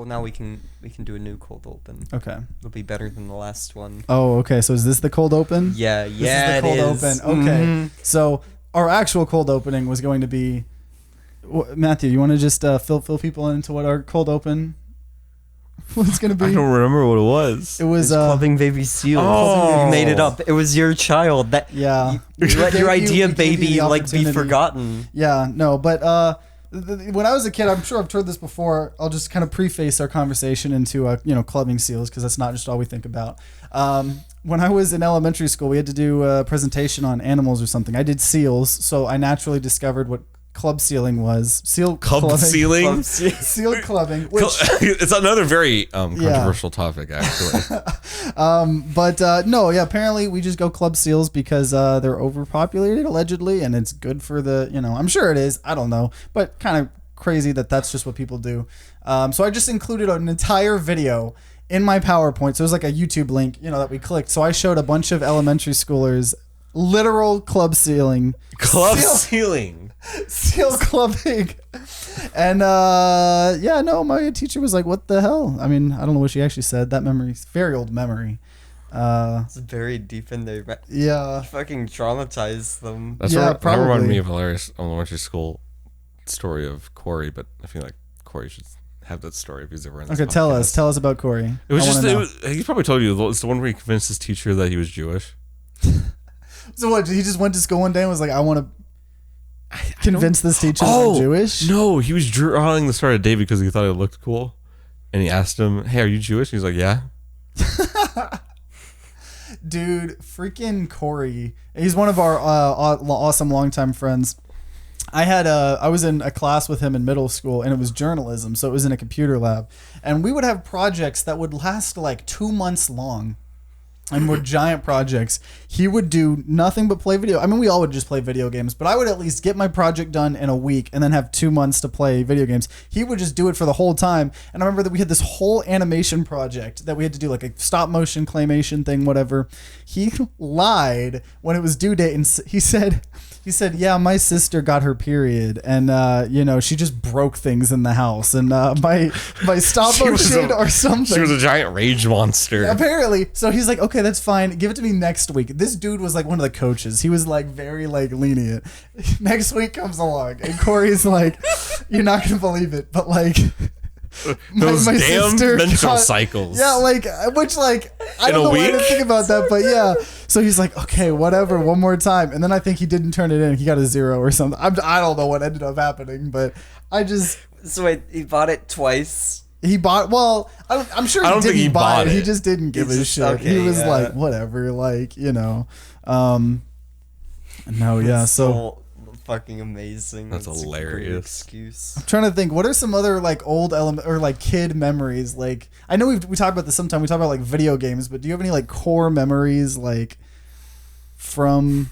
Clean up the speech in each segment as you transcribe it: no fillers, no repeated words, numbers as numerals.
Well, now we can do a new cold open. Okay. It'll be better than the last one. Oh, okay. So is this the cold open? Yeah, This is the cold open. Okay. Mm-hmm. So our actual cold opening was going to be. Matthew, you want to just fill people into what our cold open was going to be? I don't remember what it was. It was Clubbing Baby Seal. Oh. You made it up. It was your child. That Yeah. You let your idea we gave you baby the like be opportunity. forgotten. Yeah, no, but when I was a kid, I'm sure I've heard this before. I'll just kind of preface our conversation into clubbing seals, because that's not just all we think about. When I was in elementary school, we had to do a presentation on animals or something. I did seals, so I naturally discovered what club sealing was. Seal clubbing. Sealing? Seal clubbing. Which, It's another very controversial topic, actually. apparently we just go club seals because they're overpopulated, allegedly, and it's good for the, I'm sure it is. I don't know. But kind of crazy that that's just what people do. So I just included an entire video in my PowerPoint. So it was like a YouTube link, that we clicked. So I showed a bunch of elementary schoolers literal club sealing. Sealing. Seal clubbing. And my teacher was like, what the hell? I mean, I don't know what she actually said. That memory's very old memory. It's very deep in there. Yeah. Fucking traumatized them. That reminded me of a hilarious elementary school story of Corey, but I feel like Corey should have that story if he's ever in this podcast. Tell us about Corey. He probably told you, it's the one where he convinced his teacher that he was Jewish. So what, he just went to school one day and was like, I want to convince this teacher that I'm Jewish? No, he was drawing the Star of David because he thought it looked cool. And he asked him, hey, are you Jewish? And he's like, yeah. Dude, freaking Corey. He's one of our awesome longtime friends. I was in a class with him in middle school, and it was journalism, so it was in a computer lab. And we would have projects that would last like 2 months long. And were giant projects. He would do nothing but play video. I mean, we all would just play video games, but I would at least get my project done in a week and then have 2 months to play video games. He would just do it for the whole time. And I remember that we had this whole animation project that we had to do, like a stop motion claymation thing, whatever. He lied when it was due date, and he said, yeah, my sister got her period, and she just broke things in the house, and my stop motion or something. She was a giant rage monster. Apparently. So he's like, okay, that's fine. Give it to me next week. This dude was like one of the coaches. He was like very like lenient. Next week comes along, and Corey's like, you're not gonna believe it, but like. Those damn menstrual cycles. Yeah, which I don't know why I didn't think about that, but yeah. So he's like, okay, whatever, one more time. And then I think he didn't turn it in. He got a 0 or something. I don't know what ended up happening, but I just... So wait, he bought it twice? He bought... Well, I'm sure he didn't buy it. He just didn't give a shit. Okay, he was like, whatever, No, yeah, so... Fucking amazing. That's hilarious. Excuse. I'm trying to think, what are some other like old element or like kid memories? Like, I know we talk about this sometime. We talk about like video games, but do you have any like core memories like from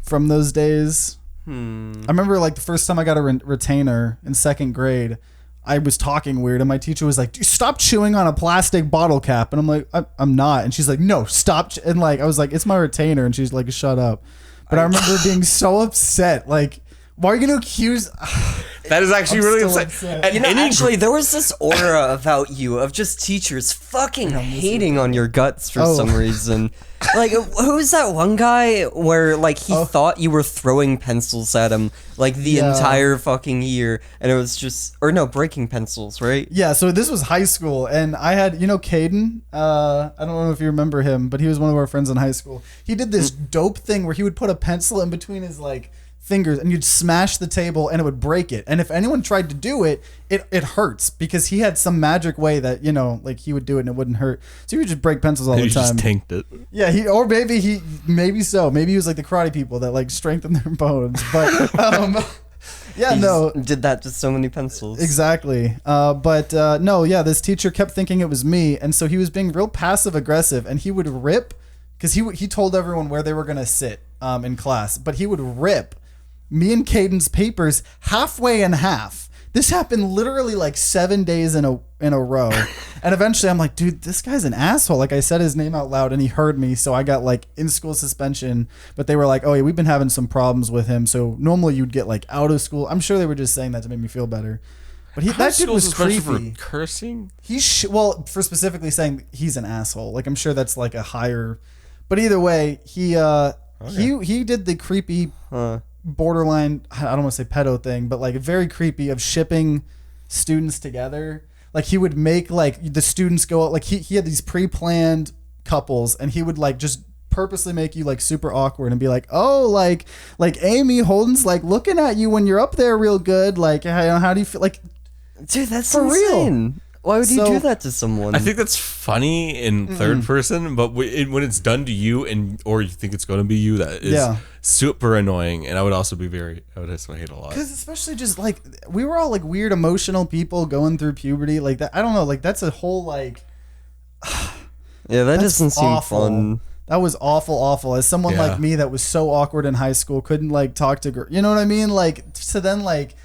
those days? I remember like the first time I got a retainer in 2nd grade. I was talking weird, and my teacher was like, stop chewing on a plastic bottle cap. And I'm like, I'm not. And she's like, no, stop. And like, I was like, it's my retainer. And she's like, shut up. But I remember being so upset. Like, why are you going to accuse... That is actually really upset. Actually, there was this aura about you of just teachers fucking hating on your guts for some reason. Like, who's that one guy where, like, he thought you were throwing pencils at him, like, the entire fucking year, and it was just... Or no, breaking pencils, right? Yeah, so this was high school, and I had... Caden? I don't know if you remember him, but he was one of our friends in high school. He did this dope thing where he would put a pencil in between his, like... fingers, and you'd smash the table and it would break it. And if anyone tried to do it, it hurts, because he had some magic way that, like he would do it and it wouldn't hurt. So he would just break pencils all the time. He just tanked it. Yeah, maybe so. Maybe he was like the karate people that like strengthen their bones. But yeah, did that to so many pencils. Exactly. This teacher kept thinking it was me, and so he was being real passive aggressive, and he would rip, because he told everyone where they were gonna sit in class, but he would rip me and Caden's papers halfway in half. This happened literally like 7 days in a row. And eventually I'm like, dude, this guy's an asshole. Like, I said his name out loud and he heard me, so I got like in school suspension. But they were like, oh yeah, we've been having some problems with him, so normally you'd get like out of school. I'm sure they were just saying that to make me feel better. But that dude was creepy. For cursing? Well, for specifically saying he's an asshole. Like, I'm sure that's like a higher. But either way, he did the creepy borderline. I don't want to say pedo thing, but like very creepy of shipping students together. Like he would make like the students go out. Like he had these pre-planned couples, and he would like just purposely make you like super awkward and be like, oh, like Amy Holden's like looking at you when you're up there real good. Like, how do you feel? Like, dude, that's for insane. real. Why would you do that to someone? I think that's funny in third person, but when it's done to you or you think it's going to be you, that is super annoying. And I would also hate a lot. Because especially just like we were all like weird emotional people going through puberty, like that. I don't know, like that's a whole like. Yeah, that doesn't seem fun. That was awful. As someone like me that was so awkward in high school, couldn't like talk to girls. You know what I mean? Like, so then like.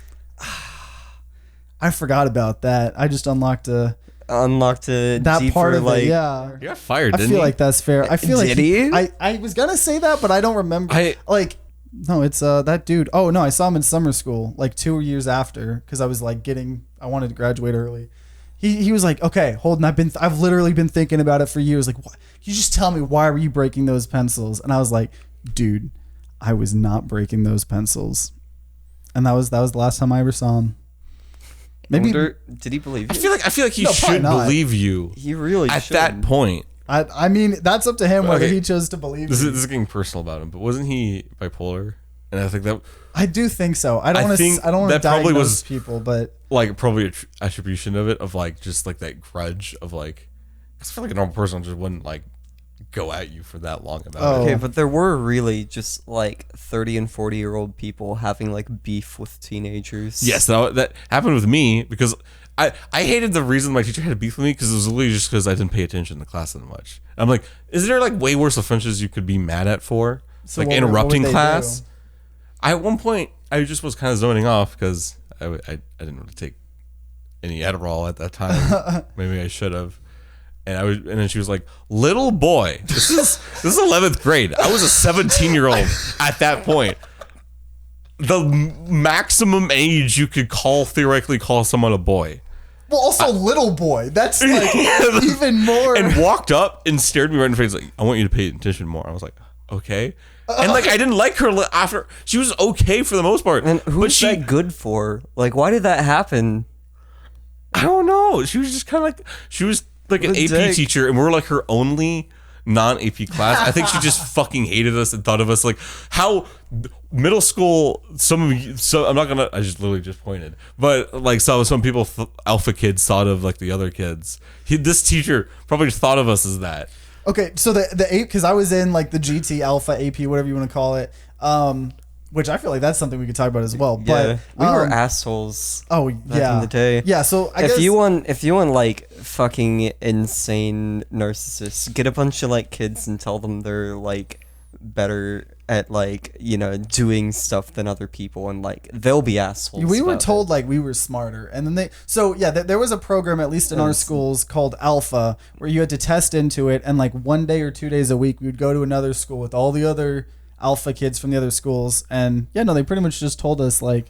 I forgot about that. I just unlocked a that deeper, part of like, it. Yeah, you got fired. Didn't I feel he? like that's fair. I feel Did like he? I was gonna say that, but I don't remember. No, it's that dude. Oh no, I saw him in summer school like 2 years after because I was like I wanted to graduate early. He was like, okay, Holden, I've literally been thinking about it for years. Like, what? You just tell me, why were you breaking those pencils? And I was like, dude, I was not breaking those pencils. And that was the last time I ever saw him. Maybe did he believe you? I feel like he should believe you. He really at should. that point. I mean, that's up to him whether he chose to believe. This is getting personal about him, but wasn't he bipolar? And I think that I do think so. I don't want to diagnose people, but like probably attribution of it of like just like that grudge of like. I feel like a normal person just wouldn't like go at you for that long about it. Okay, but there were really just like 30 and 40-year-old people having like beef with teenagers. Yes, that happened with me because I hated the reason my teacher had a beef with me because it was literally just because I didn't pay attention in the class that much. I'm like, is there like way worse offenses you could be mad at for? So like interrupting class? At one point, I just was kind of zoning off because I didn't really take any Adderall at that time. Maybe I should have. And then she was like, "Little boy, this is 11th grade. I was a 17-year-old at that point. The maximum age you could theoretically call someone a boy. Well, also little boy. That's like even more." And walked up and stared me right in the face like, "I want you to pay attention more." I was like, "Okay." And like I didn't like her after. She was okay for the most part. And who's that good for? Like, why did that happen? I don't know. She was just kind of like an AP teacher, and we were like her only non-AP class. I think she just fucking hated us and thought of us like how middle school. I just literally just pointed, but like some people, alpha kids thought of like the other kids. This teacher probably just thought of us as that. Okay, so the AP, because I was in like the GT Alpha AP, whatever you want to call it. Which I feel like that's something we could talk about as well. Yeah, but we were assholes. Oh back yeah, in the day. Yeah. So if you want like fucking insane narcissists, get a bunch of like kids and tell them they're like better at like doing stuff than other people, and like they'll be assholes. We were told like we were smarter, and then there was a program at least in our schools called Alpha where you had to test into it, and like 1 day or 2 days a week we would go to another school with all the other alpha kids from the other schools, and they pretty much just told us like,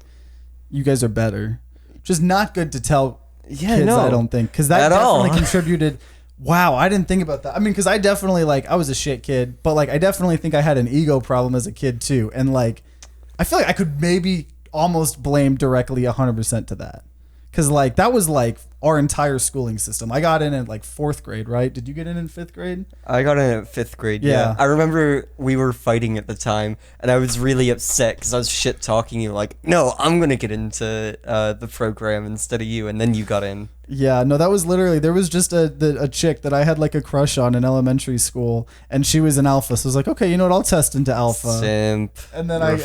you guys are better. Just not good to tell kids, I don't think, because that definitely contributed. Wow, I didn't think about that. I mean, because I definitely I was a shit kid, but like I definitely think I had an ego problem as a kid too, and like I feel like I could maybe almost blame directly 100% to that. Because like that was like our entire schooling system. I got in like 4th grade, right? Did you get in 5th grade? I got in at 5th grade. Yeah. I remember we were fighting at the time, and I was really upset because I was shit talking you. Like, no, I'm gonna get into the program instead of you, and then you got in. Yeah, no, that was literally, there was just a chick that I had like a crush on in elementary school, and she was an alpha. So I was like, okay, you know what? I'll test into alpha. Simp. And then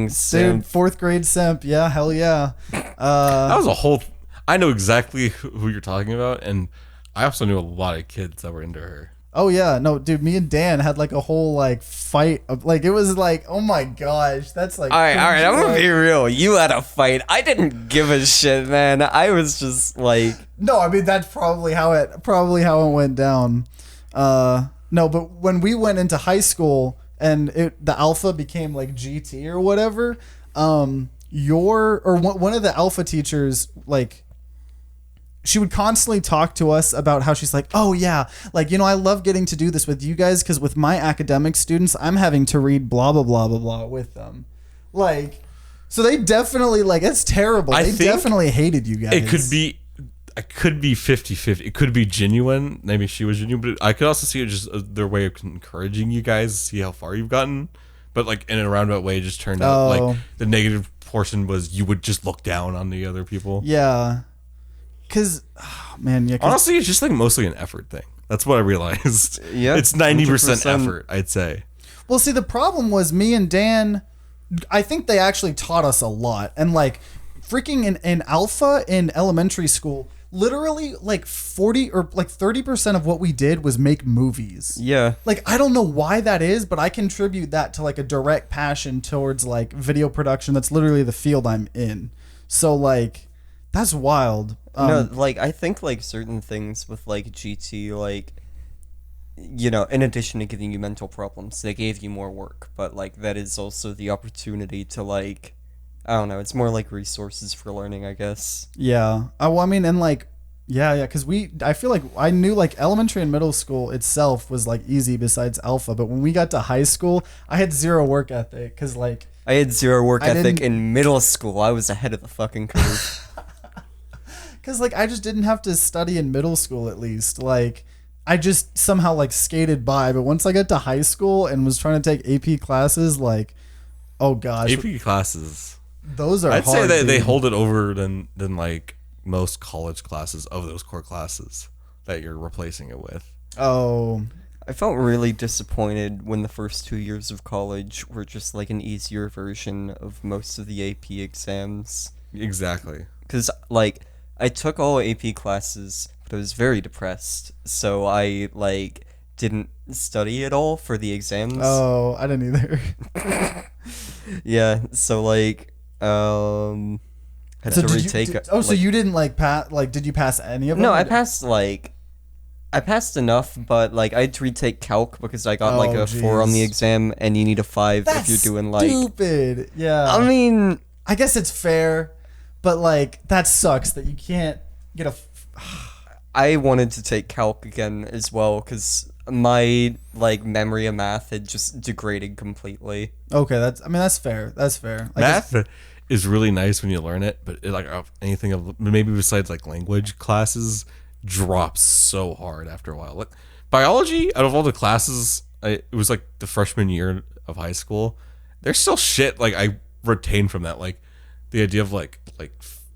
simp. 4th grade simp. Yeah, hell yeah. That was a whole. I know exactly who you're talking about, and I also knew a lot of kids that were into her. Oh yeah, no, dude, me and Dan had like a whole like fight of like, it was like, oh my gosh, that's like. All right, I'm gonna be real. You had a fight. I didn't give a shit, man. I was just like. No, I mean that's probably how it went down. No, but when we went into high school and the alpha became like GT or whatever, one of the alpha teachers like she would constantly talk to us about how she's like, oh yeah, like, you know, I love getting to do this with you guys because with my academic students, I'm having to read blah, blah, blah, blah, blah with them. Like, so they definitely, like, it's terrible. They definitely hated you guys. It could be 50-50. It could be genuine. Maybe she was genuine, but I could also see it just their way of encouraging you guys to see how far you've gotten. But like in a roundabout way, it just turned out like the negative portion was you would just look down on the other people. Yeah. Cause, man, yeah. Honestly, it's just like mostly an effort thing. That's what I realized. Yeah. It's 90% effort, I'd say. Well, see, the problem was me and Dan, I think they actually taught us a lot. And like freaking in Alpha in elementary school, literally like 40 or like 30% of what we did was make movies. Yeah. Like, I don't know why that is, but I contribute that to like a direct passion towards like video production. That's literally the field I'm in. So like, that's wild. No, like I think like certain things with like GT, like, you know, in addition to giving you mental problems, they gave you more work, but like that is also the opportunity to like, I don't know, it's more like resources for learning, I guess. Yeah. Well, I mean, and like, yeah, because I feel like I knew like elementary and middle school itself was like easy besides Alpha, but when we got to high school, I had zero work ethic because like I had zero work ethic in middle school. I was ahead of the fucking curve. Because like I just didn't have to study in middle school at least. Like I just somehow like skated by, but once I got to high school and was trying to take AP classes, like, oh gosh, AP classes. Those are I'd hard, say they hold it over than like most college classes of those core classes that you're replacing it with. Oh, I felt really disappointed when the first 2 years of college were just like an easier version of most of the AP exams. Exactly. Because like I took all AP classes, but I was very depressed, so I like didn't study at all for the exams. Oh, I didn't either. Yeah, so like had to retake. So you didn't like pass? Like, did you pass any of them? No, I passed enough, but like I had to retake calc because I got like a 4 on the exam, and you need a 5 if you're doing like stupid. Yeah, I mean, I guess it's fair, but like that sucks that you can't get a. I wanted to take calc again as well because my like memory of math had just degraded completely. Okay, that's fair. That's fair. Math is really nice when you learn it, but like anything of maybe besides like language classes drops so hard after a while. Like biology, out of all the classes, it was like the freshman year of high school. There's still shit like I retained from that, like the idea of like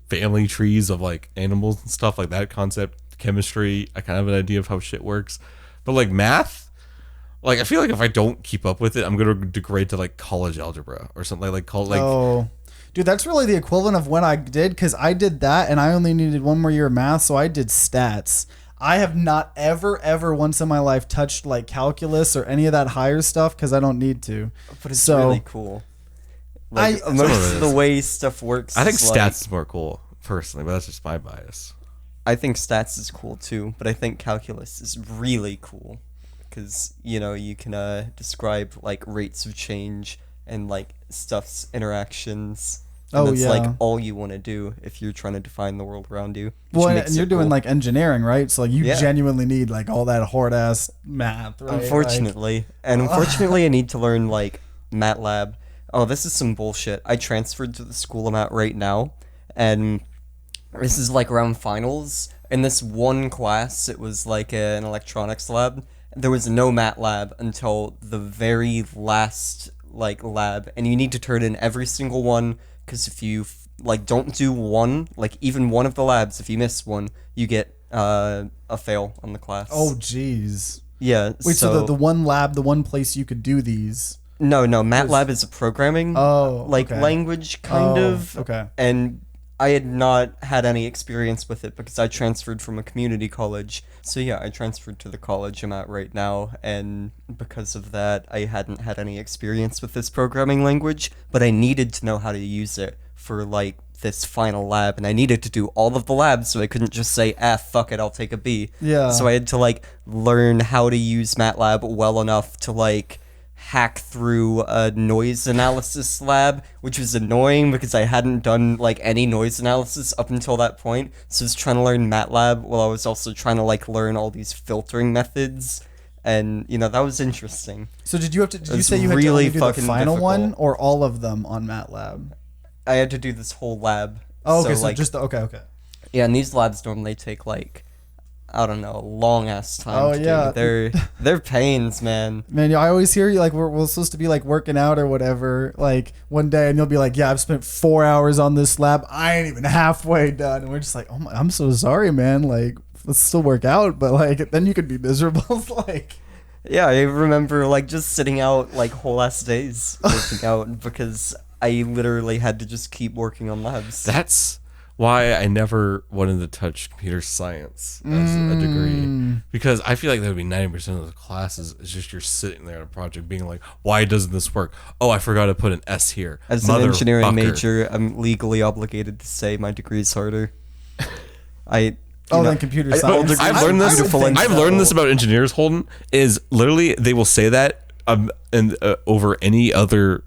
family trees of like animals and stuff like that concept. Chemistry, I kind of have an idea of how shit works, but like math, like I feel like if I don't keep up with it, I'm gonna degrade to like college algebra or something Oh, dude, that's really the equivalent of when I did, because I did that and I only needed one more year of math, so I did stats. I have not ever once in my life touched like calculus or any of that higher stuff because I don't need to. But it's really cool. Like most of the way stuff works. I think stats is more cool personally, but that's just my bias. I think stats is cool too, but I think calculus is really cool because, you know, you can describe like rates of change and like stuff's interactions. And that's like all you want to do if you're trying to define the world around you. Well, and you're doing like engineering, right? So like you genuinely need like all that hard ass math, right? Unfortunately. Unfortunately, I need to learn like MATLAB. Oh, this is some bullshit. I transferred to the school I'm at right now, and this is like around finals. In this one class, it was like an electronics lab. There was no MATLAB until the very last like lab, and you need to turn in every single one, because if you like don't do one, like even one of the labs, if you miss one, you get a fail on the class. Oh jeez. Yeah. Wait, so the one lab, the one place you could do these. No, MATLAB is a programming language kind of. Okay. And I had not had any experience with it because I transferred from a community college. So yeah, I transferred to the college I'm at right now, and because of that, I hadn't had any experience with this programming language, but I needed to know how to use it for like this final lab, and I needed to do all of the labs, so I couldn't just say, fuck it, I'll take a B. Yeah. So I had to like learn how to use MATLAB well enough to like hack through a noise analysis lab, which was annoying because I hadn't done like any noise analysis up until that point. So I was trying to learn MATLAB while I was also trying to like learn all these filtering methods, and that was interesting. So did you say you had really to only do the fucking final one difficult. or all of them on MATLAB? I had to do this whole lab. Oh, okay, so like, just okay. yeah, and these labs normally take like, I don't know, long ass time. Oh, to yeah. do. They're pains, man. Man, I always hear you like we're supposed to be like working out or whatever, like one day, and you'll be like, yeah, I've spent 4 hours on this lab. I ain't even halfway done, and we're just like, oh my, I'm so sorry, man. Like, let's still work out, but like then you could be miserable. Like, Yeah, I remember like just sitting out like whole ass days working out because I literally had to just keep working on labs. That's why I never wanted to touch computer science as a degree, because I feel like that would be 90% of the classes is just you're sitting there on a project being like, why doesn't this work? Oh, I forgot to put an S here. As an engineering major, I'm legally obligated to say my degree is harder. then computer science. I've learned this. I've learned this about engineers. Holden is literally they will say that and over any other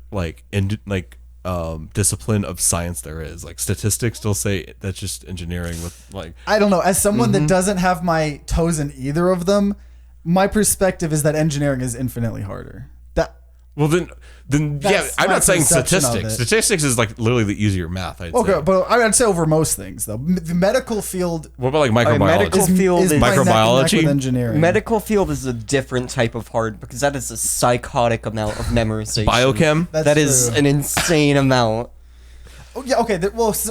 discipline of science there is, like statistics. They'll say that's just engineering with like. I don't know. As someone that doesn't have my toes in either of them, my perspective is that engineering is infinitely harder. Well then yeah, That's I'm my not saying perception of statistics. it. Statistics is like literally the easier math. I'd Okay, say. but I'd say over most things though. The medical field What about like microbiology? medical field is is my neck and neck microbiology? with engineering. Medical field is a different type of hard because that is a psychotic amount of memorization. Biochem? That's That is true. an insane amount. Oh, yeah, okay.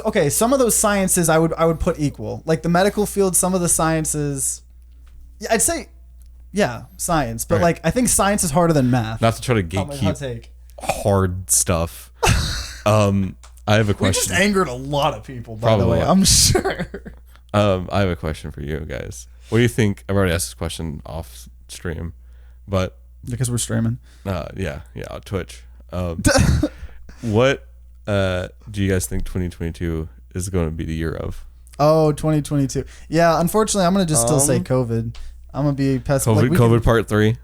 Okay. Some of those sciences I would put equal. Like the medical field, some of the sciences, yeah, I'd say, yeah, science. But Right. like, I think science is harder than math. Not to try to Hot gatekeep take. hard stuff. I have a We just question. angered a lot of people, by the Probably. way. I'm sure. I have a question for you guys. What do you think? I've already asked this question off stream, but Because we're streaming. yeah, on Twitch. What do you guys think 2022 is going to be the year of? Oh, 2022. Yeah, unfortunately, I'm gonna just still say COVID. I'm gonna be pessimistic. COVID part 3.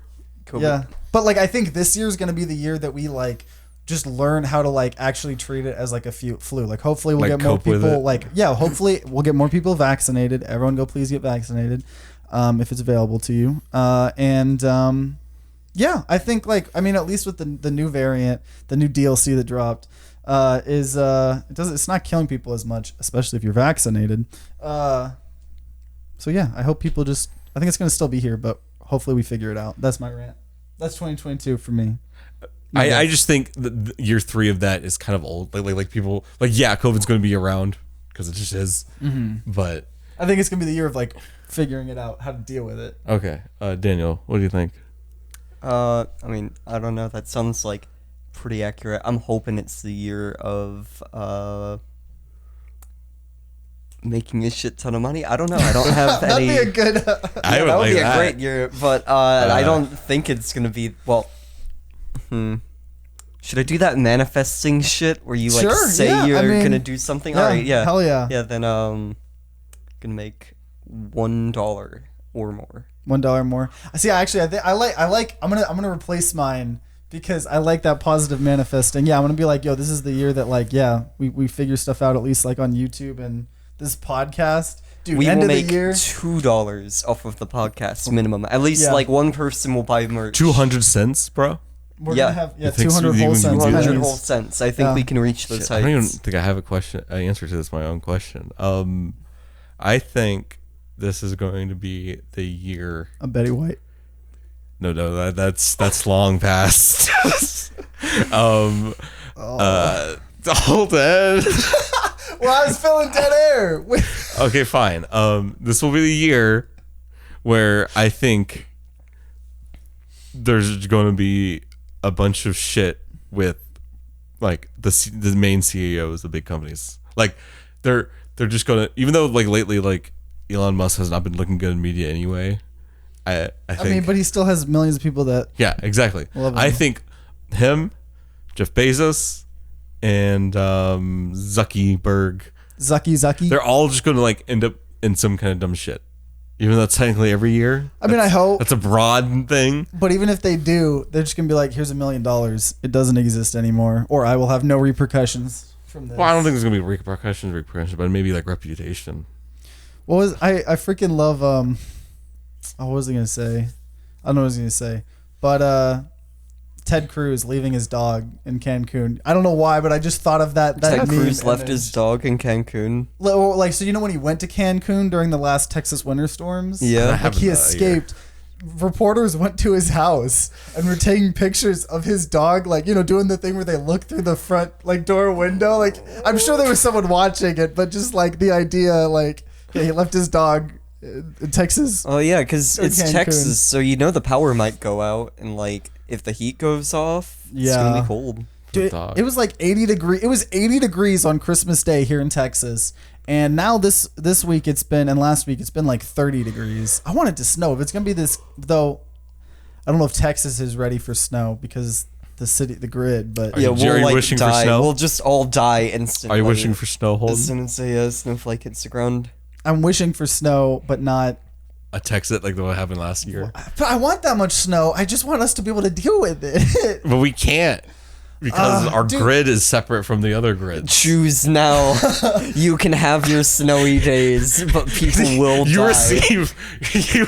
COVID. Yeah, but like I think this year is gonna be the year that we like just learn how to like actually treat it as like a flu. Like hopefully we'll Like, get more cope with people. it. Like hopefully we'll get more people vaccinated. Everyone go please get vaccinated, if it's available to you. Yeah, I think at least with the new variant, the new DLC that dropped, it's not killing people as much, especially if you're vaccinated. So yeah, I hope people I think it's gonna still be here, but hopefully we figure it out. That's my rant. That's 2022 for me. I just think that year 3 of that is kind of old. Like people COVID's going to be around because it just is. Mm-hmm. But I think it's gonna be the year of like figuring it out, how to deal with it. okay, Daniel, what do you think? I mean, I don't know. That sounds like pretty accurate. I'm hoping it's the year of making a shit ton of money. I don't know. I don't have That'd any. be a good. I would that would like be that. a great year, but I don't think it's gonna be. Well, should I do that manifesting shit where you like Sure, say yeah, you're gonna do something? Yeah, All right, yeah, hell yeah. yeah. Then gonna make $1 or more. $1 more. See, actually, I like. I'm gonna replace mine because I like that positive manifesting. Yeah, I'm gonna be like, yo, this is the year that like, yeah, we figure stuff out at least like on YouTube and this podcast. Dude, We end will of make the year. $2 off of the podcast minimum. At least Yeah. like one person will buy merch. 200 cents, bro? We're Yeah. gonna have You think 200 so? whole You cents. can do that? 200 pennies. whole cents. I think Yeah. we can reach those I don't even heights. think I have an answer to this. My own question. I think this is going to be the year. I'm Betty White. No, that's long past. Hold on. Well, I was filling dead air. Okay, fine. This will be the year where I think there's going to be a bunch of shit with like the main CEOs of big companies. Like they're just gonna, even though like lately like Elon Musk has not been looking good in media anyway. I think. I mean, but he still has millions of people that. Yeah, exactly. Love him. I think him, Jeff Bezos, and Zuckerberg. Zucky. They're all just going to like end up in some kind of dumb shit. Even though it's technically every year. I mean, I hope. That's a broad thing. But even if they do, they're just gonna be like, "Here's $1 million. It doesn't exist anymore," or I will have no repercussions from this. Well, I don't think there's gonna be repercussions, but maybe like reputation. What was I freaking love what was I gonna say? I don't know what I was gonna say. But Ted Cruz leaving his dog in Cancun. I don't know why, but I just thought of that Ted meme Cruz left image. his dog in Cancun. Like, so you know when he went to Cancun during the last Texas winter storms? Yeah. Like he escaped. Reporters went to his house and were taking pictures of his dog, like, you know, doing the thing where they look through the front like door window. Like, I'm sure there was someone watching it, but just like the idea, like, yeah, he left his dog in Texas. Oh yeah, because it's Cancun. Texas, so you know the power might go out, and like if the heat goes off, it's gonna Yeah. be cold. Dude, dog. it was like 80 degree. It was 80 degrees on Christmas Day here in Texas, and now this week it's been, and last week it's been like 30 degrees. I want it to snow. If it's gonna be this, though, I don't know if Texas is ready for snow because the grid. But Yeah, Jerry we'll like wishing for die. snow? We'll just all die instantly. Are you wishing for snow as hold? soon as a snowflake hits the ground? I'm wishing for snow, but not. A Texas like the one that happened last year. But I want that much snow. I just want us to be able to deal with it. But we can't because our dude. grid is separate from the other grids. Choose now. You can have your snowy days, but people will You die.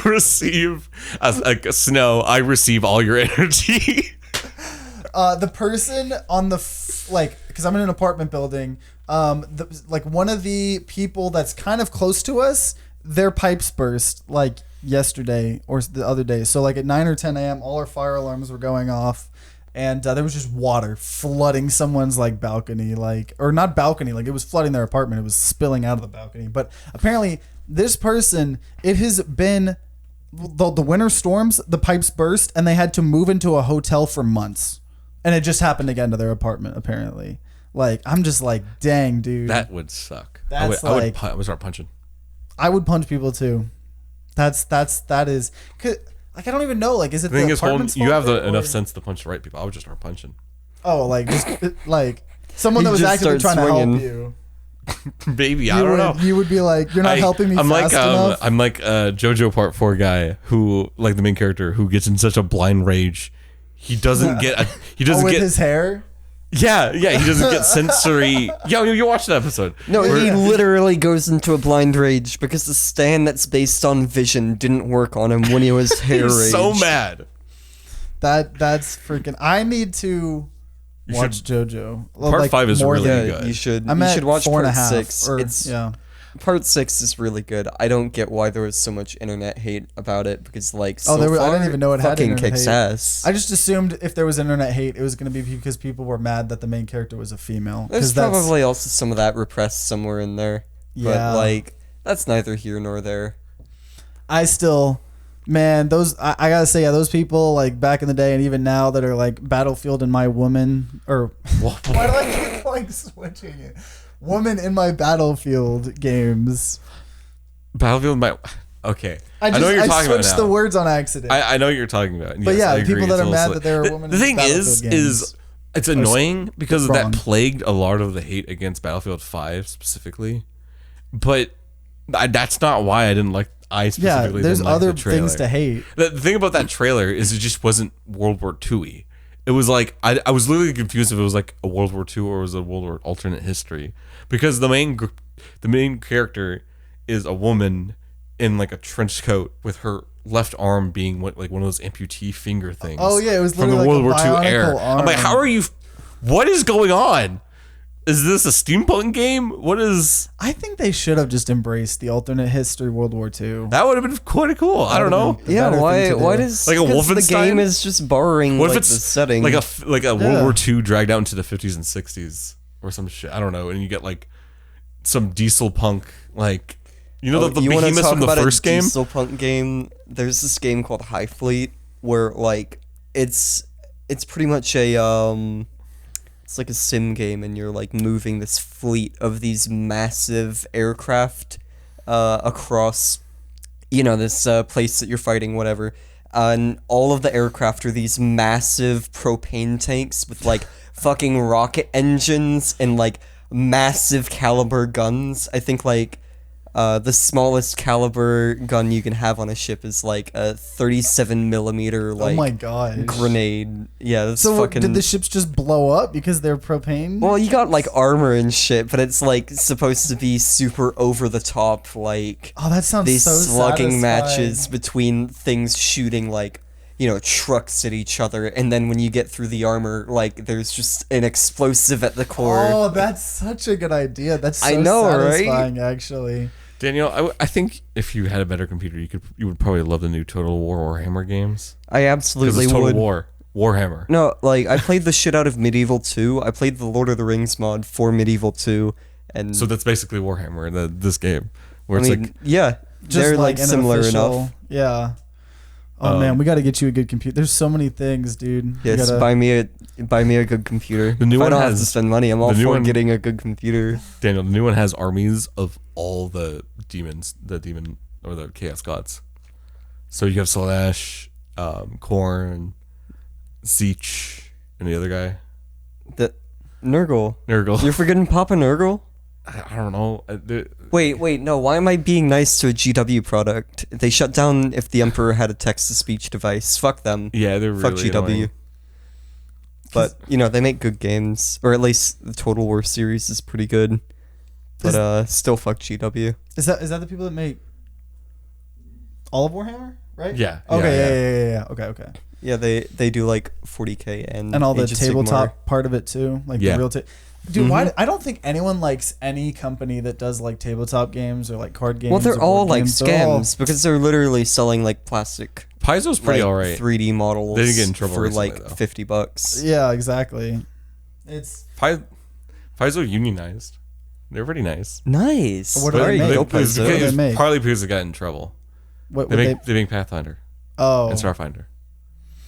receive a snow. I receive all your energy. The person on the because I'm in an apartment building. Like one of the people that's kind of close to us, their pipes burst like yesterday or the other day. So like at 9 or 10 a.m., all our fire alarms were going off, and there was just water flooding someone's like balcony, or not balcony, like it was flooding their apartment. It was spilling out of the balcony. But apparently, this person, it has been the winter storms. The pipes burst, and they had to move into a hotel for months. And it just happened again to their apartment, apparently. Like, I'm just like, dang, dude. That would suck. That's I would start punching. I would punch people too. That is, 'cause, like, I don't even know. Like, is it The thing the is, Holden, apartment's you have fault or- enough sense to punch the right people. I would just start punching. Oh, like just like someone that You was just actively start trying to swinging. help you. Maybe I don't know. You would be like, you're not helping me fast enough. I'm like JoJo Part 4 guy who, like the main character, who gets in such a blind rage. He doesn't get. He doesn't with get his hair. Yeah. He doesn't get sensory. Yo, you watch that episode. No, Where- he literally goes into a blind rage because the stand that's based on vision didn't work on him when he was hair he was so raged. mad. That's freaking. I need to watch JoJo. Part 5 is more really than- good. You should. I'm you at should watch 4.5. part 6. Or, It's yeah. Part 6 is really good. I don't get why there was so much internet hate about it because like Oh, so I far, didn't even know it had fucking internet kicks hate. ass. I just assumed if there was internet hate, it was going to be because people were mad that the main character was a female. There's 'Cause that's- probably also some of that repressed somewhere in there. Yeah. But like that's neither here nor there. I still, man, those I gotta say, yeah, those people like back in the day and even now that are like Battlefield and My Woman, or why do I keep like switching it? Woman in My Battlefield games. Battlefield might. Okay. I know what you're talking about switched now. the words on accident. I know what you're talking about. But Yes, yeah, I the people agree. that It's are mad also- that they're a woman The in thing Battlefield games is it's annoying because wrong. that plagued a lot of the hate against Battlefield 5 specifically. But that's not why I didn't like. I yeah, specifically there's didn't like other the trailer. things to hate. The thing about that trailer is it just wasn't World War II-y. It was like I was literally confused if it was like a World War II or was a World War alternate history because the main character is a woman in like a trench coat with her left arm being like one of those amputee finger things. Oh yeah, it was from the literally World like War a II era. bionicle I'm like, arm. how are you? What is going on? Is this a steampunk game? What is? I think they should have just embraced the alternate history World War II. That would have been quite cool. I don't know. The Yeah, better why? thing to Why do. does Like a because the Wolfenstein? game is just borrowing What like if the it's setting? like a World Yeah. War II dragged out into the 50s and 60s or some shit? I don't know. And you get like some diesel punk, like you know the you wanna behemoths talk from the about first a game. Diesel Punk game. There's this game called High Fleet where like it's pretty much a it's like a sim game and you're like moving this fleet of these massive aircraft across this place that you're fighting, whatever. And all of the aircraft are these massive propane tanks with like fucking rocket engines and like massive caliber guns. I think like the smallest caliber gun you can have on a ship is like a 37 millimeter like oh my god, grenade. Yeah, that's so fucking. did the ships just blow up because they're propane? Well, you got like armor and shit, but it's like supposed to be super over the top, like Oh, that sounds these so slugging satisfying. matches between things shooting like, you know, trucks at each other, and then when you get through the armor, like there's just an explosive at the core. Oh, that's such a good idea. That's so I know, right? satisfying, actually. Daniel, I think if you had a better computer, you would probably love the new Total War Warhammer games. I Because absolutely it's Total would. War Warhammer. No, like I played the shit out of Medieval 2. I played the Lord of the Rings mod for Medieval 2, and So that's basically Warhammer, this game, where I it's mean, like yeah, they're like an similar official- enough. Yeah. Oh man, we got to get you a good computer. There's so many things, dude. We Yes, gotta- buy me a good computer. The new if I one don't have to has- spend money, I'm all the new for one- getting a good computer. Daniel. The new one has armies of all the demons, the demon or the chaos gods. So you have Slash, Korn, Zeech, and the other guy, The Nurgle. Nurgle. You're forgetting Papa Nurgle? I don't know. Wait, no. Why am I being nice to a GW product? They shut down if the Emperor had a text-to-speech device. Fuck them. Yeah, they're Fuck really GW. annoying. But, you know, they make good games. Or at least the Total War series is pretty good. But still fuck GW. Is that the people that make all of Warhammer, right? Yeah. Okay. Yeah. Okay. Yeah, they do like 40K and And all the Age of tabletop Sigmar. part of it too, like Yeah. the real. Dude, why? I don't think anyone likes any company that does like tabletop games or like card games. Well, they're or all board like games. They're all- scams because they're literally selling like plastic, Paizo's pretty like, alright. 3D models They didn't get in trouble for recently, like though. $50. Yeah, exactly. It's Paizo unionized. They're pretty nice. Nice. What do There they you make? go, What do Paizo. they It's make? partly because they got in trouble. what They would make they make Pathfinder Oh, and Starfinder,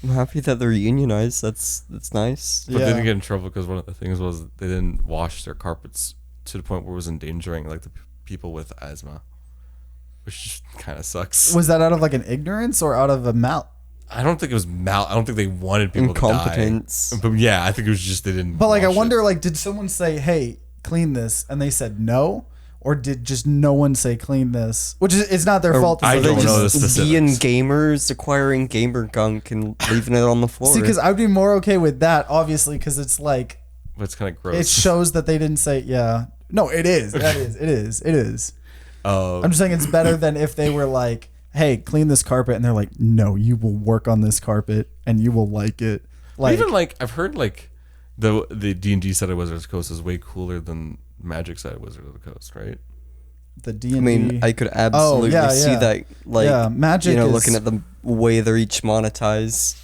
I'm happy that they're unionized. That's nice. but Yeah. they didn't get in trouble because one of the things was they didn't wash their carpets to the point where it was endangering like the people with asthma, which just kind of sucks. was that out of like an ignorance or out of a mal? I don't think it was I don't think they wanted people Incompetence. to die. But yeah, I think it was just they didn't. But like, I wash wonder, it. like, did someone say, "Hey, clean this," and they said no, or did just no one say clean this? Which is it's not their fault. I It's don't they know just- the specifics. Being gamers, acquiring gamer gunk, and leaving it on the floor. See, because I'd be more okay with that, obviously, because it's like But it's kind of gross. it shows that they didn't say, yeah. No, it is. That is. It is. I'm just saying it's better than if they were like, "Hey, clean this carpet," and they're like, "No, you will work on this carpet and you will like it." Like, even like I've heard like the D&D side of Wizards of the Coast is way cooler than Magic side of Wizards of the Coast, right? the D&D. I mean, I could absolutely see that. Like, Yeah, Magic you know, is- looking at the way they're each monetized,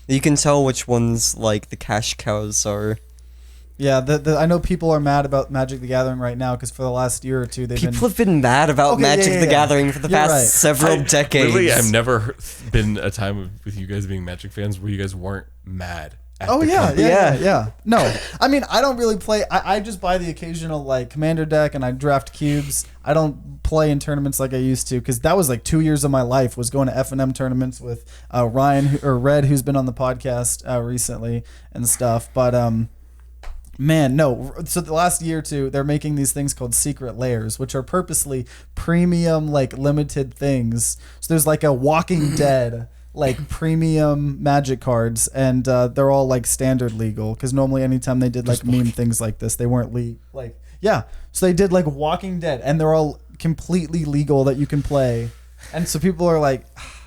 you can tell which ones like the cash cows are. yeah, I know people are mad about Magic the Gathering right now because for the last year or two they've People have been mad about Okay, Magic yeah, the yeah. Gathering for the You're past right. several decades. Really, I've never been a time with you guys being Magic fans where you guys weren't mad. At Oh the yeah, company. yeah. No, I mean I don't really play. I just buy the occasional like commander deck and I draft cubes. I don't play in tournaments like I used to because that was like 2 years of my life was going to F&M tournaments with Ryan or Red, who's been on the podcast recently and stuff. But man, no. So the last year or two, they're making these things called secret layers, which are purposely premium like limited things. So there's like a Walking Dead. Like premium Magic cards, and they're all like standard legal because normally anytime they did like meme things like this, they weren't like yeah. So they did like Walking Dead, and they're all completely legal that you can play, and so people are like,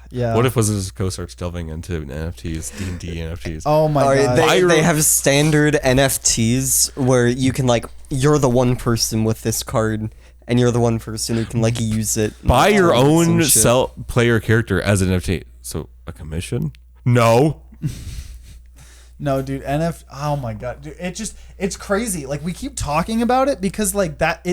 yeah. What if Wizards of the Coast starts delving into NFTs, D&D NFTs? Oh my Or god! they have standard NFTs where you can like you're the one person with this card and you're the one person who can like use it. Buy your Some own shit. player character as an NFT. So a commission? No. No, dude, oh my god, dude, it's crazy. Like we keep talking about it because like that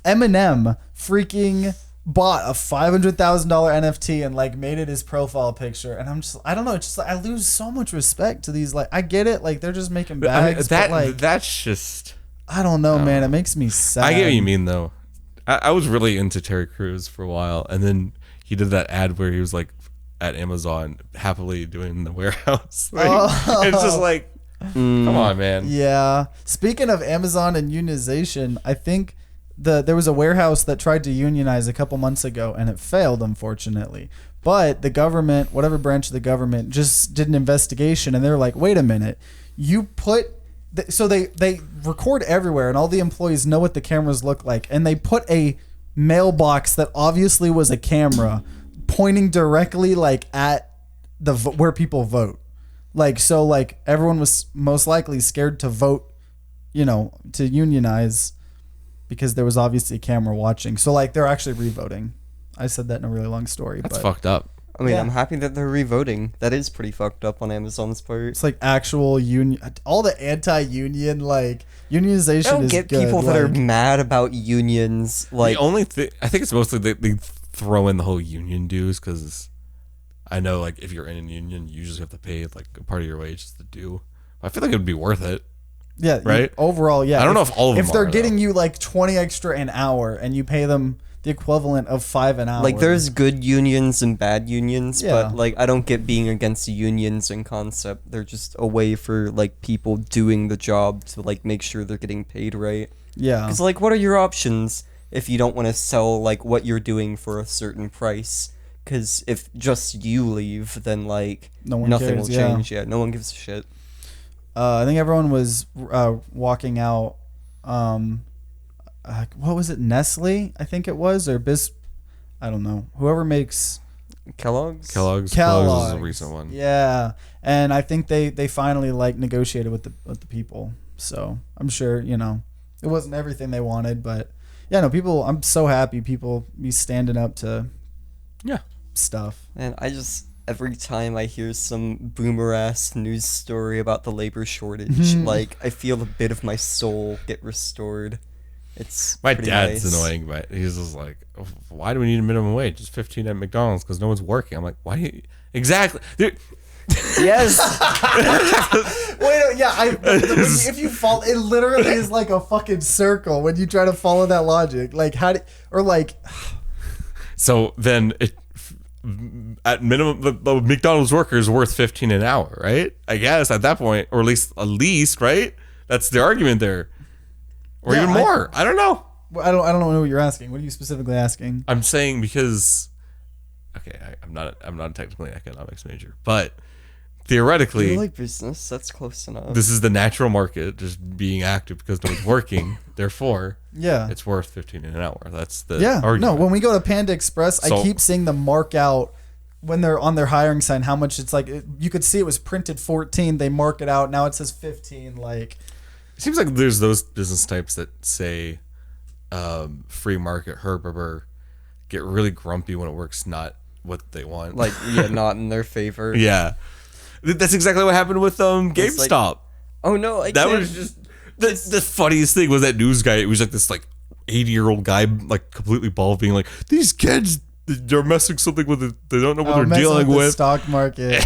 Eminem freaking bought a $500,000 NFT and like made it his profile picture, and I don't know, it's just like I lose so much respect to these. Like I get it, like they're just making bags, but like that's just. I don't know, man. It makes me sad. I get what you mean though. I was really into Terry Crews for a while, and then he did that ad where he was like at Amazon happily doing the warehouse. Like, it's just like, come on, man. Yeah. Speaking of Amazon and unionization, I think there was a warehouse that tried to unionize a couple months ago, and it failed, unfortunately. But the government, whatever branch of the government, just did an investigation, and they were like, wait a minute, you put... So they record everywhere, and all the employees know what the cameras look like, and they put a mailbox that obviously was a camera pointing directly like at the where people vote. Like, so like everyone was most likely scared to vote, you know, to unionize because there was obviously a camera watching. So like they're actually re-voting. I said that in a really long story. That's but fucked up. I mean, Yeah. I'm happy that they're re-voting. That is pretty fucked up on Amazon's part. it's like actual union, all the anti-union, like unionization I don't is get good. people that are like, mad about unions. Like, The only thing I think it's mostly they throw in the whole union dues because I know like if you're in a union, you usually have to pay like a part of your wages to do. I feel like it would be worth it. yeah, right? Overall, yeah. I don't know if all of them if they're are, getting though. you like 20 extra an hour and you pay them the equivalent of 5 an hour. like there's good unions and bad unions, Yeah. but like I don't get being against unions in concept. They're just a way for like people doing the job to like make sure they're getting paid right. yeah. Because like, what are your options if you don't want to sell like what you're doing for a certain price? Because if just you leave, then like No one nothing cares, will yeah. change. Yeah, no one gives a shit. I think everyone was walking out. What was it? Nestle, I think it was, or I don't know. Whoever makes Kellogg's. Kellogg's is a recent one. Yeah, and I think they finally like negotiated with the people. So I'm sure it wasn't everything they wanted, but yeah, no, people. I'm so happy people be standing up to Yeah. stuff. And I just every time I hear some boomer ass news story about the labor shortage, like I feel a bit of my soul get restored. It's My pretty dad's nice. annoying, but he's just like, why do we need a minimum wage? It's 15 at McDonald's because no one's working. I'm like, why? Exactly. Dude, Yes. Wait, yeah. If you follow, it literally is like a fucking circle when you try to follow that logic. Like so then at minimum, the McDonald's worker is worth 15 an hour, right? I guess at that point, or at least, right? That's the argument there. Or Yeah, even more. I don't know. I don't know what you're asking. What are you specifically asking? I'm saying because, okay, I'm not technically an economics major, but theoretically, You like business? That's close enough. this is the natural market just being active because no one's working. Therefore, Yeah. it's worth 15 an hour. That's the Yeah. argument. No, when we go to Panda Express, I So- keep seeing them mark out when they're on their hiring sign how much it's like. You could see it was printed 14. They mark it out. Now it says 15. Like, It seems like there's those business types that say free market herb get really grumpy when it works not what they want. Like, yeah, not in their favor. yeah. That's exactly what happened with It's like- GameStop. Oh no, I That can't. was just the funniest thing was that news guy. It was like this like 80-year-old guy, like completely bald, being like, "These kids, they're messing something with it. They don't know what they're messing dealing the with." stock market.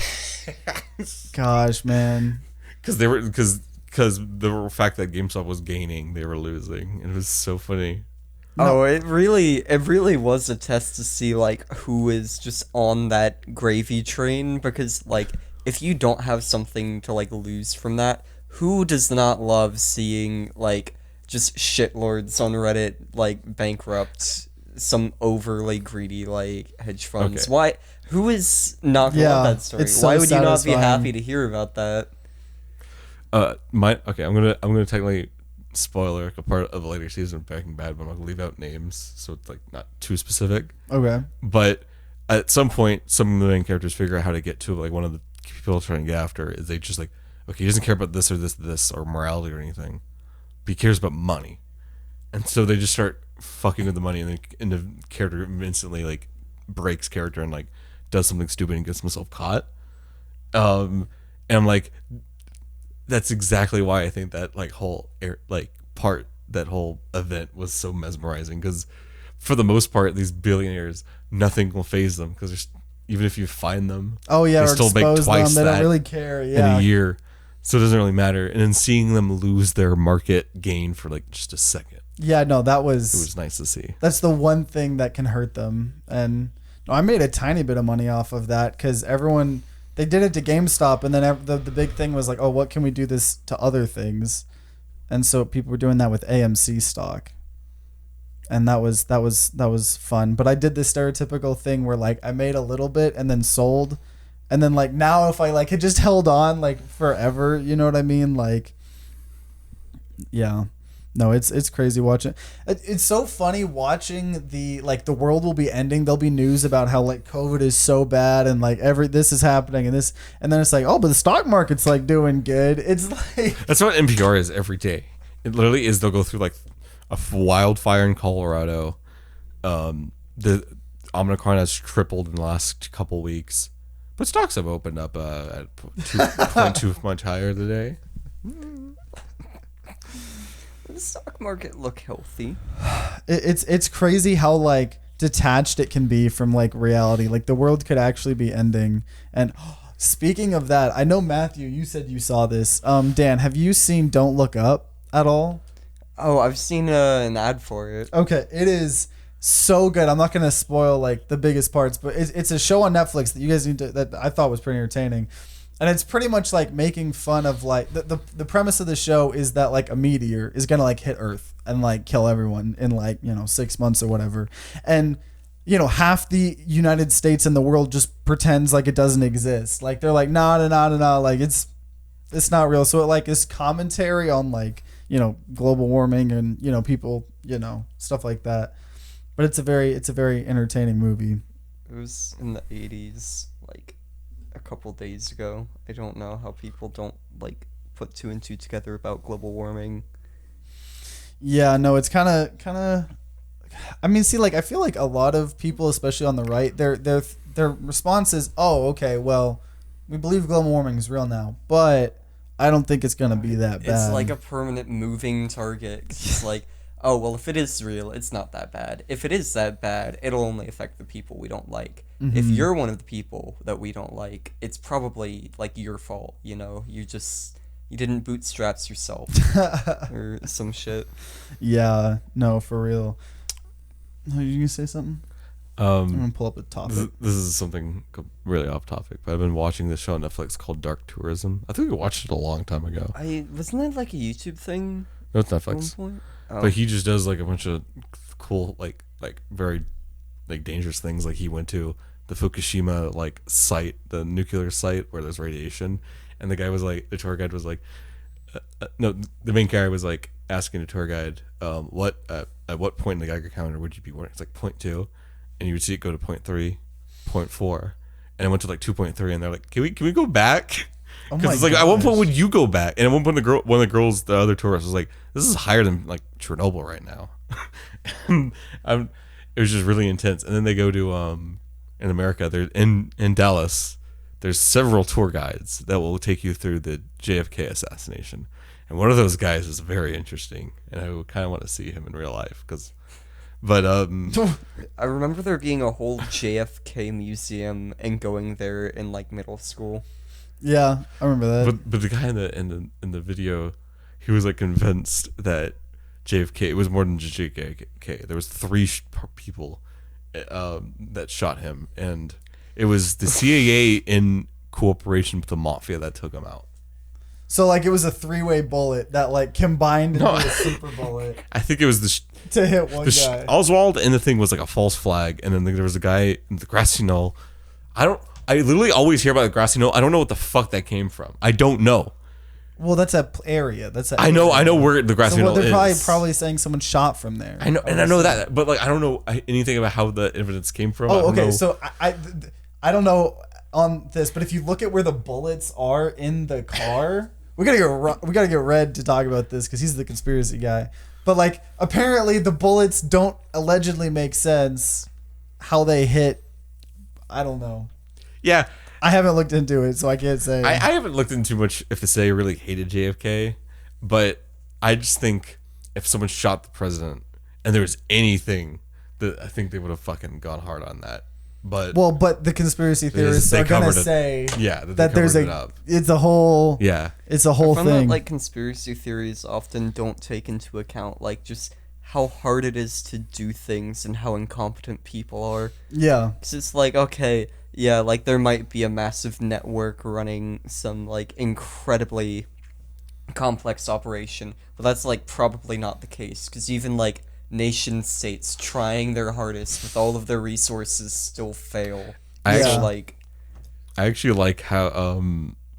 Gosh, man. Because the fact that GameStop was gaining, they were losing. It was so funny. Oh, it really was a test to see like who is just on that gravy train, because like if you don't have something to like lose from that, who does not love seeing like just shitlords on Reddit like bankrupt some overly greedy like hedge funds? Okay. Why? Who is not gonna Yeah, love that story? it's so Why would you not be satisfying. happy to hear about that? I'm gonna technically spoiler a part of the later season of Breaking Bad, but I'm gonna leave out names so it's like not too specific. Okay. But at some point, some of the main characters figure out how to get to like one of the people trying to get after is they just like, okay, he doesn't care about this or this or morality or anything, but he cares about money, and so they just start fucking with the money, and the character instantly like breaks character and like does something stupid and gets himself caught. And I'm like, that's exactly why I think that like whole that whole event was so mesmerizing, because for the most part these billionaires, nothing will faze them, because even if you find them, Oh yeah, they or still make expose twice them. They that don't really care. in Yeah. a year, so it doesn't really matter. And then seeing them lose their market gain for like just a second, Yeah. No, it was nice to see. that's the one thing that can hurt them. And no, I made a tiny bit of money off of that because they did it to GameStop, and then the big thing was like, oh, what can we do this to other things? And so people were doing that with AMC stock. and that was fun. But I did this stereotypical thing where like I made a little bit and then sold, and then like now if I like had just held on like forever, you know what I mean? Like, yeah. No, it's crazy watching. It's so funny watching the world will be ending. There'll be news about how like COVID is so bad and like this is happening and this, and then it's like, oh, but the stock market's like doing good. It's like That's what NPR is every day. It literally is. They'll go through like a wildfire in Colorado. The Omicron has tripled in the last couple weeks, but stocks have opened up at 2.2 much higher today. The stock market look healthy. it's crazy how like detached it can be from like reality. Like the world could actually be ending. And speaking of that, I know Matthew, you said you saw this. Dan, have you seen Don't Look Up at all? Oh, I've seen an ad for it. Okay, it is so good. I'm not gonna spoil like the biggest parts, but it's a show on Netflix that you guys need to, that I thought was pretty entertaining. And it's pretty much like making fun of like the premise of the show is that like a meteor is gonna like hit Earth and like kill everyone in like 6 months or whatever, and half the United States and the world just pretends like it doesn't exist. Like they're like nah, like it's not real. So it like is commentary on like global warming and people stuff like that. But it's a very entertaining movie. It was in the 80s, like a couple days ago. I don't know how people don't like put two and two together about global warming. Yeah, no, it's kind of. I mean, see, like I feel like a lot of people, especially on the right, their response is, "Oh, okay, well, we believe global warming is real now, but I don't think it's gonna be that bad." It's like a permanent moving target. 'Cause it's like, oh well, if it is real, it's not that bad. If it is that bad, it'll only affect the people we don't like. Mm-hmm. If you're one of the people that we don't like, it's probably like your fault. You didn't bootstraps yourself or some shit. Yeah, no, for real. Are you gonna say something? I'm gonna pull up a topic. This is something really off topic, but I've been watching this show on Netflix called Dark Tourism. I think we watched it a long time ago. Wasn't that like a YouTube thing? No, it's At Netflix. one point? Oh. But he just does like a bunch of cool, like very like dangerous things. Like he went to the Fukushima like site, the nuclear site where there's radiation, and the guy was like, the tour guide was like, no, the main guy was like asking the tour guide, at what point in the Geiger counter would you be working? It's like 0.2, and you would see it go to 0.3, 0.4, and it went to like 2.3, and they're like, can we go back? Because it's like, at one point would you go back? And at one point, one of the girls, the other tourist, was like, this is higher than like Chernobyl right now. It was just really intense. And then they go to in America, they're in Dallas. There's several tour guides that will take you through the JFK assassination, and one of those guys is very interesting, and I would kind of want to see him in real life. I remember there being a whole JFK museum and going there in like middle school. Yeah, I remember that. But the guy in the video, he was like convinced that JFK, it was more than just JFK. There was three people that shot him, and it was the CIA in cooperation with the mafia that took him out. So like it was a 3-way bullet that like combined into a super bullet. I think it was to hit one guy. Oswald, and the thing was like a false flag, and then there was a guy in the grassy knoll. I literally always hear about the grassy knoll. I don't know what the fuck that came from. I don't know. Well, that's a area. I know where the grassy knoll is. They're probably saying someone shot from there. I know, and I know that, but like I don't know anything about how the evidence came from. Oh, okay. So I don't know on this, but if you look at where the bullets are in the car, we gotta get Red to talk about this because he's the conspiracy guy. But like, apparently the bullets don't allegedly make sense how they hit. I don't know. Yeah, I haven't looked into it, so I can't say. I haven't looked into too much if to say I really hated JFK, but I just think if someone shot the president and there was anything, that I think they would have fucking gone hard on that. But the conspiracy theorists are gonna say that there's it's a whole it's a whole thing. That, like conspiracy theories often don't take into account like just how hard it is to do things and how incompetent people are. Yeah, because it's like okay. Yeah, like there might be a massive network running some like incredibly complex operation, but that's like probably not the case because even like nation states trying their hardest with all of their resources still fail. I So, actually- like, I actually like how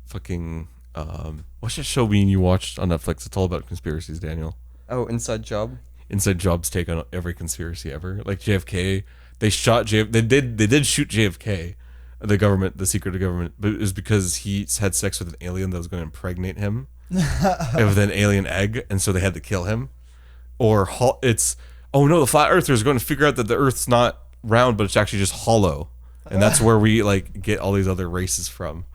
fucking what's that show you watched on Netflix? It's all about conspiracies, Daniel. oh, Inside Job. Inside Job's take on every conspiracy ever. Like JFK, they shot they did shoot JFK, the government, the secret government, but it was because he had sex with an alien that was going to impregnate him with an alien egg, and so they had to kill him. Or it's the flat earthers are going to figure out that the Earth's not round, but it's actually just hollow, and that's where we like get all these other races from.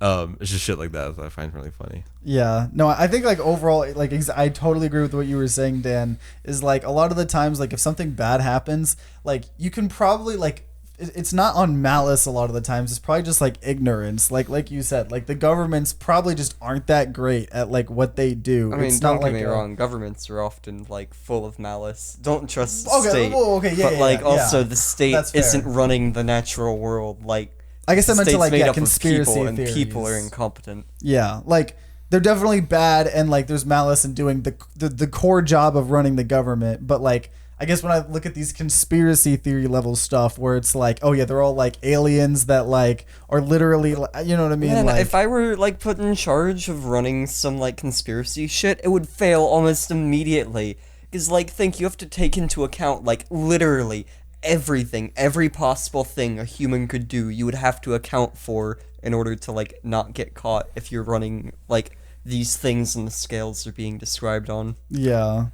It's just shit like that I find really funny. Yeah, no, I think like overall, like I totally agree with what you were saying, Dan. Is like a lot of the times, like if something bad happens, like you can probably like it's not on malice. A lot of the times, it's probably just like ignorance. Like you said, like the governments probably just aren't that great at like what they do. I mean, it's don't not get like me wrong. Governments are often like full of malice. Don't trust the Okay, state. well, okay, yeah, but yeah, like yeah, also yeah. the state That's fair. isn't running the natural world. Like I guess I the meant to state's like made yeah, up of conspiracy people, and theories. people are incompetent. Yeah, like they're definitely bad, and like there's malice in doing the core job of running the government. But like I guess when I look at these conspiracy theory level stuff, where it's like, oh yeah, they're all like aliens that like are literally, you know what I mean? Man, like, if I were like put in charge of running some like conspiracy shit, it would fail almost immediately. Because like, think you have to take into account like literally everything, every possible thing a human could do. You would have to account for in order to like not get caught if you're running like these things and the scales are being described on. yeah.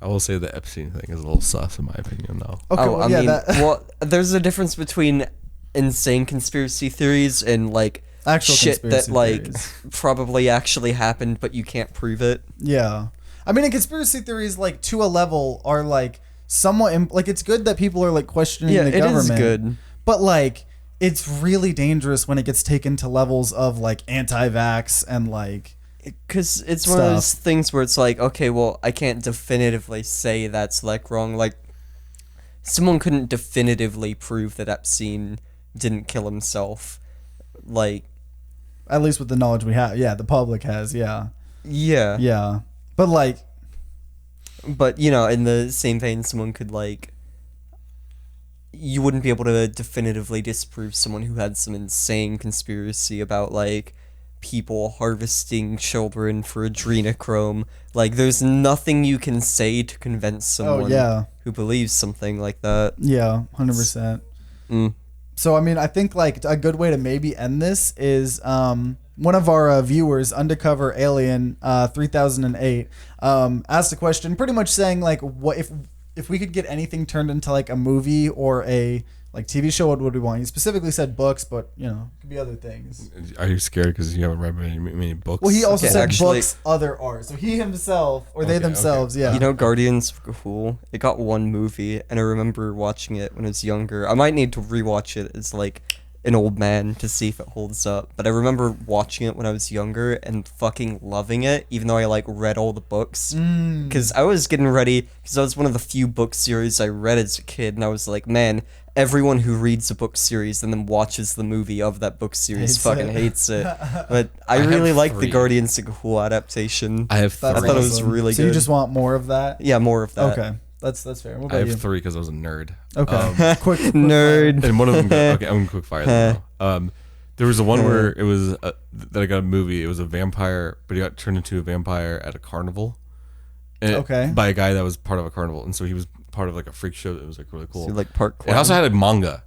I will say the Epstein thing is a little sus in my opinion, though. Okay, Oh, well, I yeah, mean, that well, there's a difference between insane conspiracy theories and like Actual shit that conspiracy like theories. probably actually happened, but you can't prove it. yeah. I mean, conspiracy theories like to a level are like somewhat like it's good that people are like questioning Yeah, the it government. is good. But like it's really dangerous when it gets taken to levels of like anti-vax and like Because it's one of those Stuff. things where it's like, okay, well, I can't definitively say that's like wrong. Like, someone couldn't definitively prove that Epstein didn't kill himself. Like, at least with the knowledge we have. Yeah, the public has. Yeah. yeah. Yeah. But like But, you know, in the same vein, someone could, like, you wouldn't be able to definitively disprove someone who had some insane conspiracy about, like, people harvesting children for adrenochrome. Like, there's nothing you can say to convince someone yeah. who believes something like that. Yeah, 100%. Mm. So I mean, I think like a good way to maybe end this is one of our viewers, Undercover Alien 3008, asked a question, pretty much saying like, what if we could get anything turned into like a movie or a like TV show, what would we want? He specifically said books, but you know, it could be other things. Are you scared because you haven't read many books? Well, he also Okay, said actually- books, other art. So he himself or they Okay, themselves, yeah. You know, Guardians of Gahul, it got one movie, and I remember watching it when I was younger. I might need to rewatch it as like an old man to see if it holds up, but I remember watching it when I was younger and fucking loving it, even though I like read all the books. Because I was getting ready, because that was one of the few book series I read as a kid, and I was like, man, everyone who reads a book series and then watches the movie of that book series Hates fucking it. hates it. But I have really like the 3. Guardians of Gahul adaptation. I have That's I thought it was awesome. really So you good. just want more of that? Yeah, more of that. Okay. That's fair. What I about have you? 3 because I was a nerd. Okay. quick Nerd. And one of them, okay, I'm gonna quick fire them now. There was a one where it was that I got a movie. It was a vampire, but he got turned into a vampire at a carnival. And Okay. By a guy that was part of a carnival, and so he was part of like a freak show that was like really cool. So, like part It also had a manga,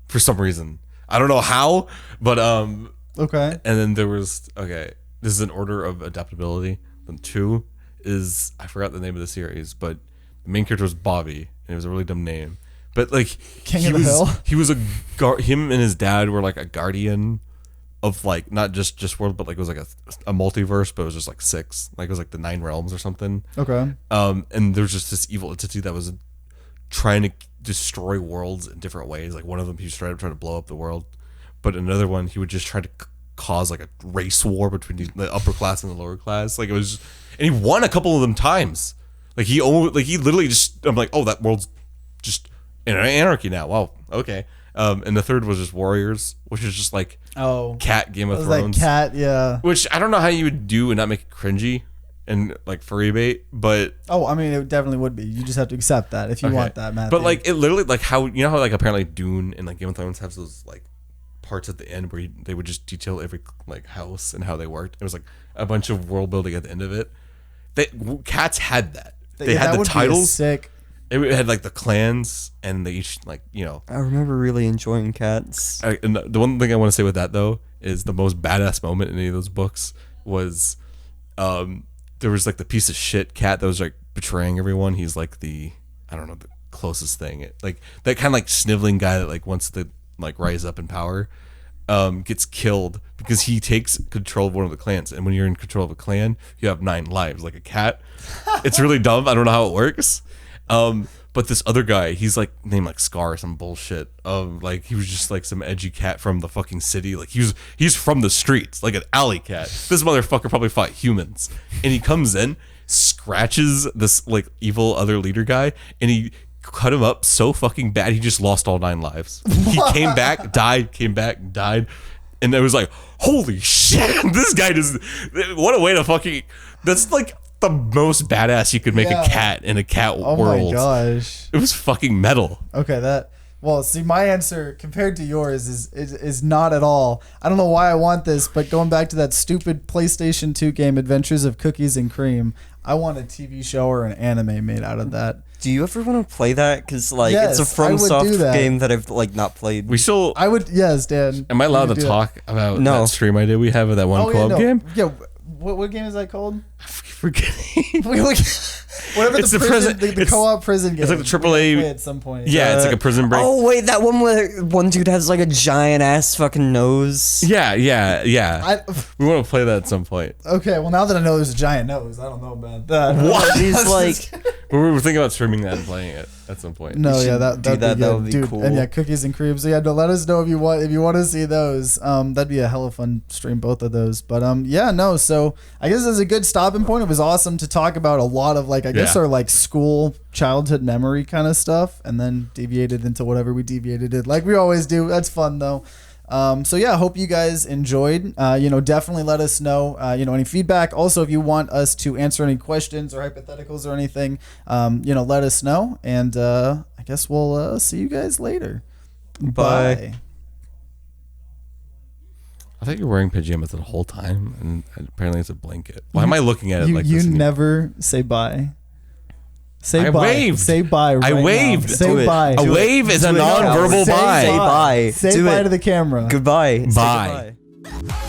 for some reason. I don't know how, but Okay. And then there was this is an order of adaptability. Then 2 is I forgot the name of the series, but the main character was Bobby, and it was a really dumb name. But like King of the Hill? he was him and his dad were like a guardian of like not just world, but like it was like a multiverse, but it was just like 6, like it was like the 9 realms or something. Okay. And there was just this evil entity that was trying to destroy worlds in different ways. Like one of them, he was trying to blow up the world, but another one, he would just try to cause like a race war between the upper class and the lower class. Like it was, and he won a couple of them times. Like he literally just, I'm like, oh, that world's just in anarchy now. Wow, okay. And the third was just Warriors, which is just like Oh. Cat Game It of was Thrones. like cat, yeah. Which I don't know how you would do and not make it cringy. and like furry bait, but Oh, I mean, it definitely would be. You just have to accept that if you want that, Matthew. But like it literally, like how like apparently Dune and like Game of Thrones has those like parts at the end where they would just detail every like house and how they worked. It was like a bunch of world building at the end of it. Cats had that. They had the titles. Sick. It had like the clans, and they each like I remember really enjoying Cats. And the one thing I want to say with that though is the most badass moment in any of those books was, there was like the piece of shit cat that was like betraying everyone. He's like the closest thing. Like that kind of like sniveling guy that like wants to like rise up in power, gets killed because he takes control of one of the clans. And when you're in control of a clan, you have 9 lives, like a cat. It's really dumb. I don't know how it works. But this other guy, he's like named like Scar or some bullshit. Like he was just like some edgy cat from the fucking city. Like he's from the streets, like an alley cat. This motherfucker probably fought humans. And he comes in, scratches this like evil other leader guy, and he cut him up so fucking bad he just lost all 9 lives. He came back, died, came back, died. And it was like, holy shit, this guy does, what a way to fucking, that's like the most badass you could make a cat in a cat world. Oh my gosh. It was fucking metal. Okay, see, my answer compared to yours is not at all. I don't know why I want this, but going back to that stupid PlayStation 2 game, Adventures of Cookies and Cream, I want a TV show or an anime made out of that. Do you ever want to play that? Because like it's a FromSoft game that I've like not played. I would, yes, Dan. Am I allowed to talk about that stream I did? We have of that one co-op game? Yeah. What game is that called? Forgetting. Whatever it's the co-op prison game. It's like the AAA at some point. Yeah, it's like a prison break. Oh wait, that one where one dude has like a giant ass fucking nose. Yeah. We want to play that at some point. Okay, well now that I know there's a giant nose, I don't know about that. What? He's like, we were thinking about streaming that and playing it at some point. No, yeah, that would be cool. And yeah, Cookies and Cream. So yeah, let us know if you want to see those. That'd be a hella fun stream, both of those. But so I guess it's a good stopping point. It was awesome to talk about a lot of like our like school childhood memory kind of stuff, and then deviated into whatever we deviated it like we always do. That's fun though. So yeah, I hope you guys enjoyed. Definitely let us know, any feedback. Also, if you want us to answer any questions or hypotheticals or anything, let us know. And I guess we'll see you guys later. Bye. I thought you were wearing pajamas the whole time, and apparently it's a blanket. Why am I looking at it like this? You never say bye. I waved. Say bye. I waved. Now. Say bye. A wave is a non-verbal bye. Say bye. Say bye to the camera. Goodbye. Bye. Say goodbye.